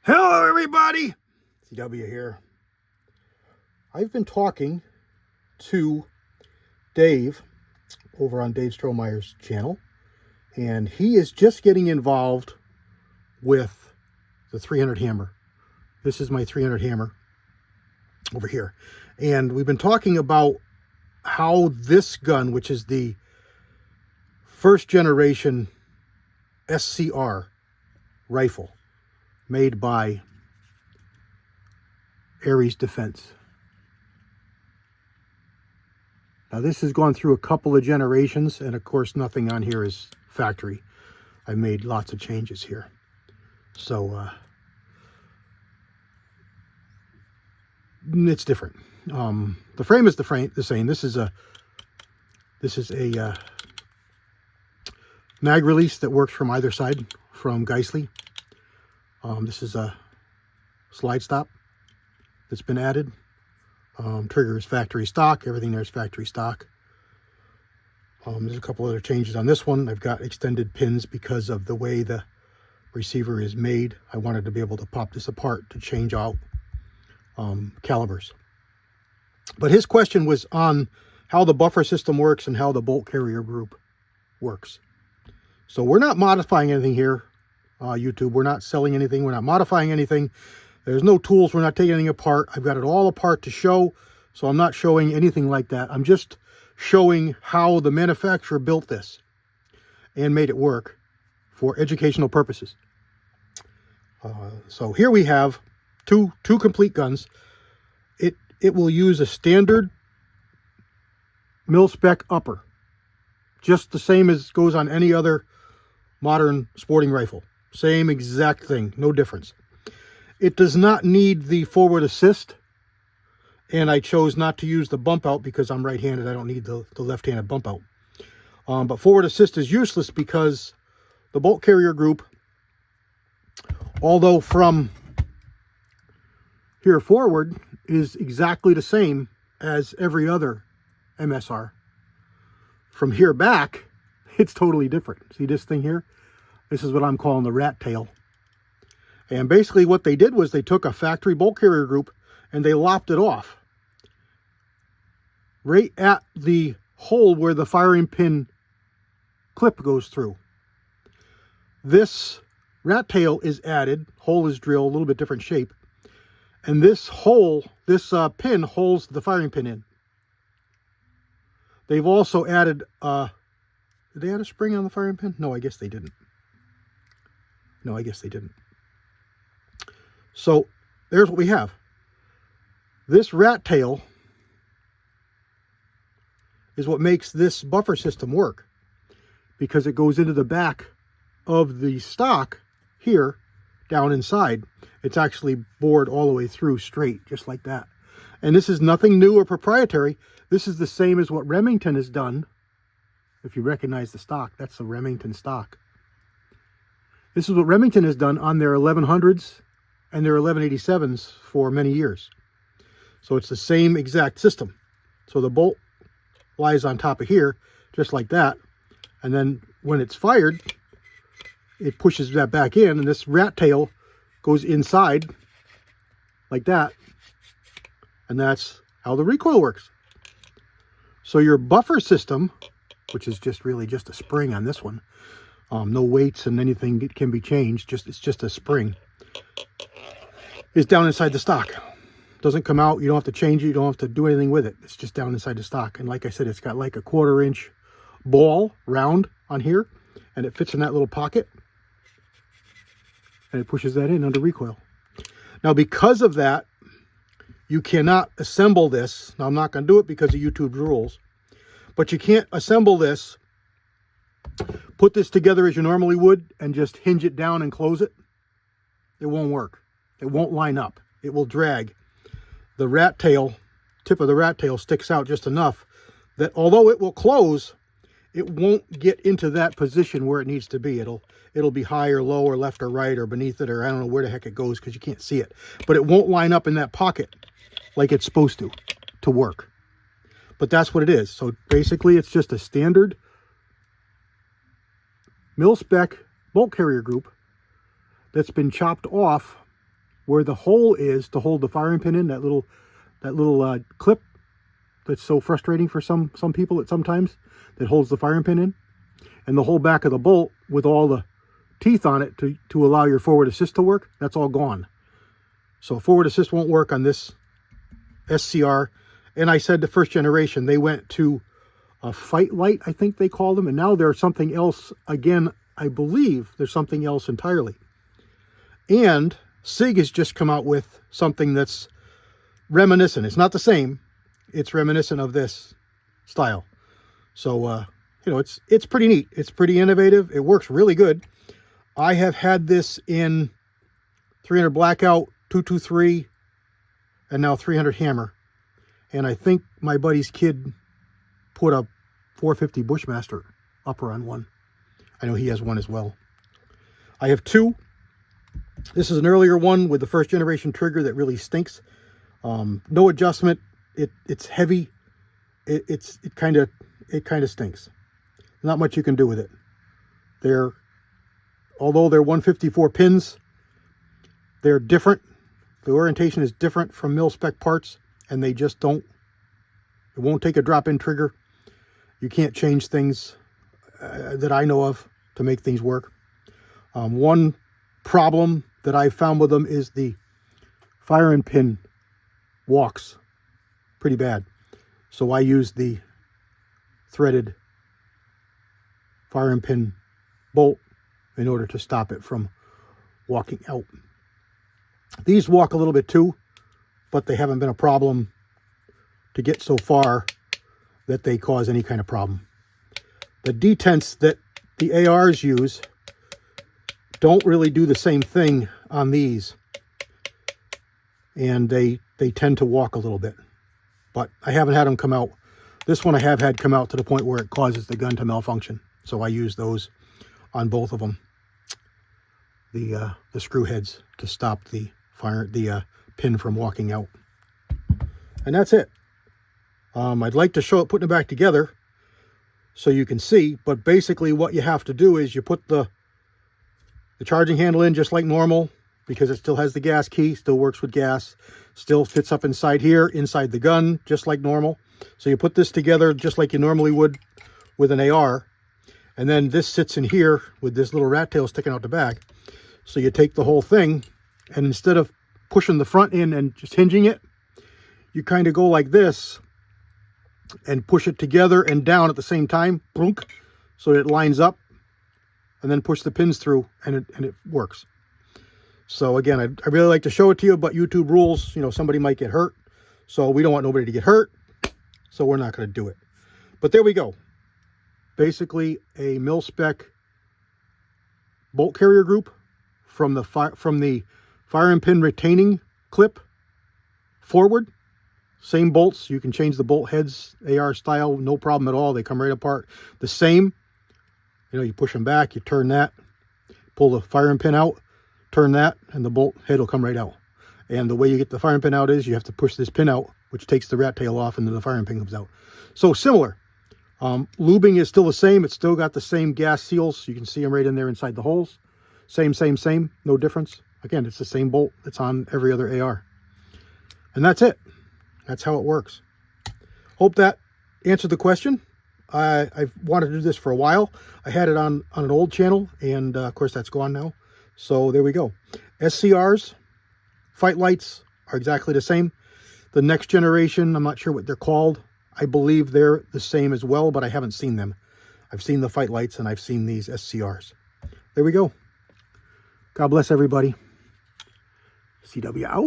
Hello everybody, CW here. I've been talking to Dave over on Dave Strohmeyer's channel, and he is just getting involved with the 300 hammer. This is my 300 hammer over here, and we've been talking about how this gun, which is the first generation SCR rifle made by Ares Defense. Now this has gone through a couple of generations, and of course nothing on here is factory. I made lots of changes here. So it's different. The frame is the same. This is a mag release that works from either side from Geissele. This is a slide stop that's been added. Trigger is factory stock. Everything there is factory stock. There's a couple other changes on this one. I've got extended pins because of the way the receiver is made. I wanted to be able to pop this apart to change out calibers. But his question was on how the buffer system works and how the bolt carrier group works. So we're not modifying anything here. YouTube, we're not selling anything, we're not modifying anything, there's no tools, we're not taking anything apart. I've got it all apart to show, so I'm not showing anything like that. I'm just showing how the manufacturer built this and made it work for educational purposes. So here we have two complete guns. It will use a standard mil-spec upper, just the same as goes on any other modern sporting rifle. Same exact thing, no difference. It does not need the forward assist, and I chose not to use the bump out because I'm right-handed. I don't need the left-handed bump out. But forward assist is useless because the bolt carrier group, although from here forward is exactly the same as every other MSR, from here back, it's totally different. See this thing here? This is what I'm calling the rat tail. And basically what they did was they took a factory bolt carrier group and they lopped it off right at the hole where the firing pin clip goes through. This rat tail is added, hole is drilled, a little bit different shape. And this hole, this pin holds the firing pin in. They've also added, did they add a spring on the firing pin? No, I guess they didn't. No, I guess they didn't. So there's what we have. This rat tail is what makes this buffer system work, because it goes into the back of the stock here down inside. It's actually bored all the way through straight, just like that. And this is nothing new or proprietary. This is the same as what Remington has done. If you recognize the stock, that's the Remington stock. This is what Remington has done on their 1100s and their 1187s for many years. So it's the same exact system. So the bolt lies on top of here, just like that. And then when it's fired, it pushes that back in, and this rat tail goes inside like that. And that's how the recoil works. So your buffer system, which is just really just a spring on this one, no weights and anything can be changed, it's just a spring, is down inside the stock. Doesn't come out, you don't have to change it, you don't have to do anything with it. It's just down inside the stock. And like I said, it's got like a 1/4 inch ball round on here, and it fits in that little pocket, and it pushes that in under recoil. Now because of that, you cannot assemble this. Now I'm not going to do it because of YouTube rules, but you can't assemble this, put this together as you normally would, and just hinge it down and close it. It won't work. It won't line up. It will drag. The rat tail, tip of the rat tail sticks out just enough that although it will close, it won't get into that position where it needs to be. It'll be high or low or left or right or beneath it, or I don't know where the heck it goes because you can't see it. But it won't line up in that pocket like it's supposed to work. But that's what it is. So basically it's just a standard mil-spec bolt carrier group that's been chopped off where the hole is to hold the firing pin in, that little clip that's so frustrating for some people at sometimes, that holds the firing pin in, and the whole back of the bolt with all the teeth on it to allow your forward assist to work, that's all gone. So forward assist won't work on this SCR. And I said the first generation, they went to a Fightlite, I think they call them, and now they're something else again. I believe there's something else entirely. And SIG has just come out with something that's reminiscent. It's not the same. It's reminiscent of this style. So, you know, it's pretty neat. It's pretty innovative. It works really good. I have had this in 300 Blackout, 223, and now 300 Hammer. And I think my buddy's kid put a 450 Bushmaster upper on one. I know he has one as well. I have two. This is an earlier one with the first generation trigger that really stinks. No adjustment. It's heavy. It kind of stinks. Not much you can do with it. Although they're 154 pins, they're different. The orientation is different from mil-spec parts, and they just don't. It won't take a drop-in trigger. You can't change things that I know of to make things work. One problem that I've found with them is the firing pin walks pretty bad. So I use the threaded firing pin bolt in order to stop it from walking out. These walk a little bit too, but they haven't been a problem to get so far that they cause any kind of problem. The detents that the ARs use don't really do the same thing on these, and they tend to walk a little bit, but I haven't had them come out. This one I have had come out to the point where it causes the gun to malfunction, so I use those on both of them, the screw heads, to stop the pin from walking out. And that's it. I'd like to show it putting it back together so you can see, but basically what you have to do is you put the charging handle in just like normal, because it still has the gas key, still works with gas, still fits up inside here, inside the gun, just like normal. So you put this together just like you normally would with an AR, and then this sits in here with this little rat tail sticking out the back. So you take the whole thing, and instead of pushing the front in and just hinging it, you kind of go like this and push it together and down at the same time, boonk, so that it lines up, and then push the pins through, and it works. So again, I'd really like to show it to you, but YouTube rules, you know, somebody might get hurt. So we don't want nobody to get hurt, so we're not going to do it. But there we go. Basically a mil-spec bolt carrier group from the firing pin retaining clip forward. Same bolts. You can change the bolt heads AR style, no problem at all. They come right apart. The same, you know, you push them back, you turn that, pull the firing pin out, turn that, and the bolt head will come right out. And the way you get the firing pin out is you have to push this pin out, which takes the rat tail off, and then the firing pin comes out. So similar. Lubing is still the same. It's still got the same gas seals. You can see them right in there inside the holes. Same. No difference. Again, it's the same bolt that's on every other AR. And that's it. That's how it works. Hope that answered the question. I've wanted to do this for a while. I had it on an old channel, and of course that's gone now. So there we go. SCRs, Fightlites are exactly the same. The next generation, I'm not sure what they're called. I believe they're the same as well, but I haven't seen them. I've seen the Fightlites and I've seen these SCRs. There we go. God bless everybody. CW out.